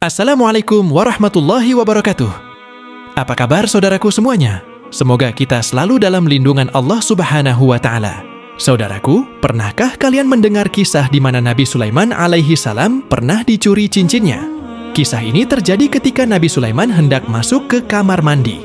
Assalamualaikum warahmatullahi wabarakatuh. Apa kabar saudaraku semuanya? Semoga kita selalu dalam lindungan Allah Subhanahu wa Ta'ala. Saudaraku, pernahkah kalian mendengar kisah di mana Nabi Sulaiman alaihi salam pernah dicuri cincinnya? Kisah ini terjadi ketika Nabi Sulaiman hendak masuk ke kamar mandi.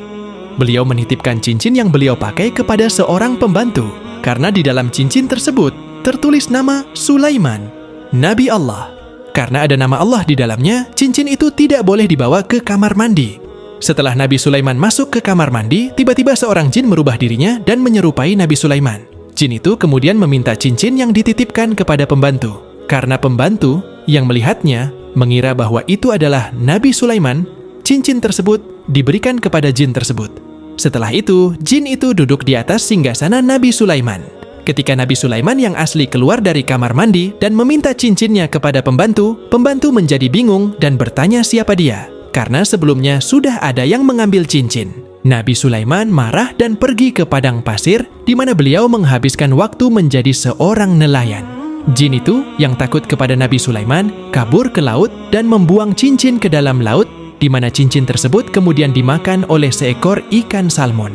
Beliau menitipkan cincin yang beliau pakai kepada seorang pembantu, karena di dalam cincin tersebut tertulis nama Sulaiman, Nabi Allah. Karena ada nama Allah di dalamnya, cincin itu tidak boleh dibawa ke kamar mandi. Setelah Nabi Sulaiman masuk ke kamar mandi, tiba-tiba seorang jin merubah dirinya dan menyerupai Nabi Sulaiman. Jin itu kemudian meminta cincin yang dititipkan kepada pembantu. Karena pembantu yang melihatnya mengira bahwa itu adalah Nabi Sulaiman, cincin tersebut diberikan kepada jin tersebut. Setelah itu, jin itu duduk di atas singgasana Nabi Sulaiman. Ketika Nabi Sulaiman yang asli keluar dari kamar mandi dan meminta cincinnya kepada pembantu, pembantu menjadi bingung dan bertanya siapa dia, karena sebelumnya sudah ada yang mengambil cincin. Nabi Sulaiman marah dan pergi ke padang pasir, di mana beliau menghabiskan waktu menjadi seorang nelayan. Jin itu yang takut kepada Nabi Sulaiman kabur ke laut dan membuang cincin ke dalam laut, di mana cincin tersebut kemudian dimakan oleh seekor ikan salmon.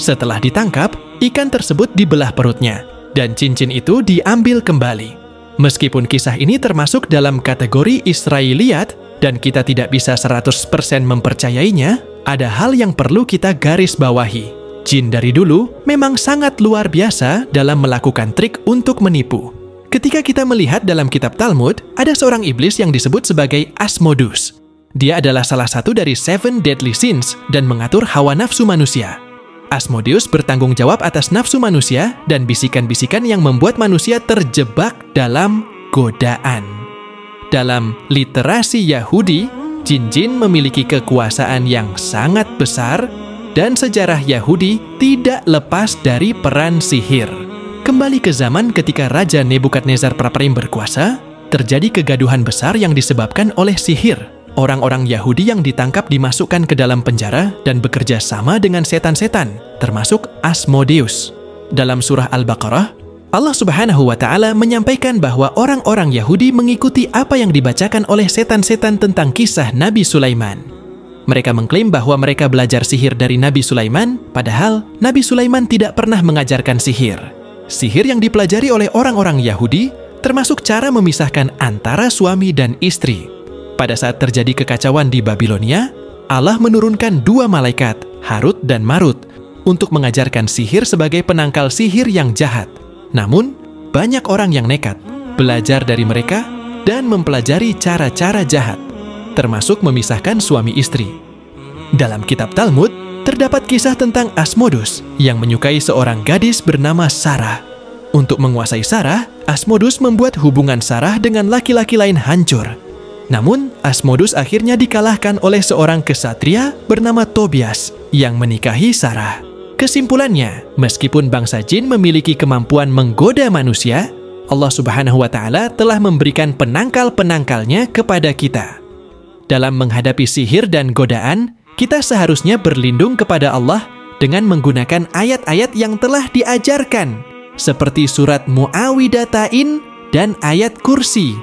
Setelah ditangkap, ikan tersebut dibelah perutnya, dan cincin itu diambil kembali. Meskipun kisah ini termasuk dalam kategori Israiliyat, dan kita tidak bisa 100% mempercayainya, ada hal yang perlu kita garis bawahi. Jin dari dulu memang sangat luar biasa dalam melakukan trik untuk menipu. Ketika kita melihat dalam kitab Talmud, ada seorang iblis yang disebut sebagai Asmodus. Dia adalah salah satu dari 7 deadly sins dan mengatur hawa nafsu manusia. Asmodeus bertanggung jawab atas nafsu manusia dan bisikan-bisikan yang membuat manusia terjebak dalam godaan. Dalam literasi Yahudi, jin-jin memiliki kekuasaan yang sangat besar dan sejarah Yahudi tidak lepas dari peran sihir. Kembali ke zaman ketika Raja Nebukadnezar Praperim berkuasa, terjadi kegaduhan besar yang disebabkan oleh sihir. Orang-orang Yahudi yang ditangkap dimasukkan ke dalam penjara dan bekerja sama dengan setan-setan, termasuk Asmodeus. Dalam surah Al-Baqarah, Allah Subhanahu wa Ta'ala menyampaikan bahwa orang-orang Yahudi mengikuti apa yang dibacakan oleh setan-setan tentang kisah Nabi Sulaiman. Mereka mengklaim bahwa mereka belajar sihir dari Nabi Sulaiman, padahal Nabi Sulaiman tidak pernah mengajarkan sihir. Sihir yang dipelajari oleh orang-orang Yahudi termasuk cara memisahkan antara suami dan istri. Pada saat terjadi kekacauan di Babilonia, Allah menurunkan 2 malaikat, Harut dan Marut, untuk mengajarkan sihir sebagai penangkal sihir yang jahat. Namun, banyak orang yang nekat, belajar dari mereka, dan mempelajari cara-cara jahat, termasuk memisahkan suami istri. Dalam kitab Talmud, terdapat kisah tentang Asmodus yang menyukai seorang gadis bernama Sarah. Untuk menguasai Sarah, Asmodus membuat hubungan Sarah dengan laki-laki lain hancur. Namun, Asmodus akhirnya dikalahkan oleh seorang kesatria bernama Tobias yang menikahi Sarah. Kesimpulannya, meskipun bangsa jin memiliki kemampuan menggoda manusia, Allah Subhanahu wa Ta'ala telah memberikan penangkal-penangkalnya kepada kita. Dalam menghadapi sihir dan godaan, kita seharusnya berlindung kepada Allah dengan menggunakan ayat-ayat yang telah diajarkan, seperti surat Mu'awwidatain dan ayat kursi.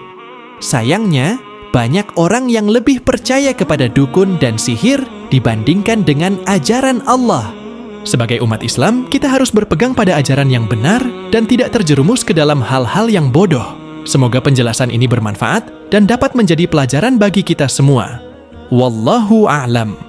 Sayangnya, banyak orang yang lebih percaya kepada dukun dan sihir dibandingkan dengan ajaran Allah. Sebagai umat Islam, kita harus berpegang pada ajaran yang benar dan tidak terjerumus ke dalam hal-hal yang bodoh. Semoga penjelasan ini bermanfaat dan dapat menjadi pelajaran bagi kita semua. Wallahu a'lam.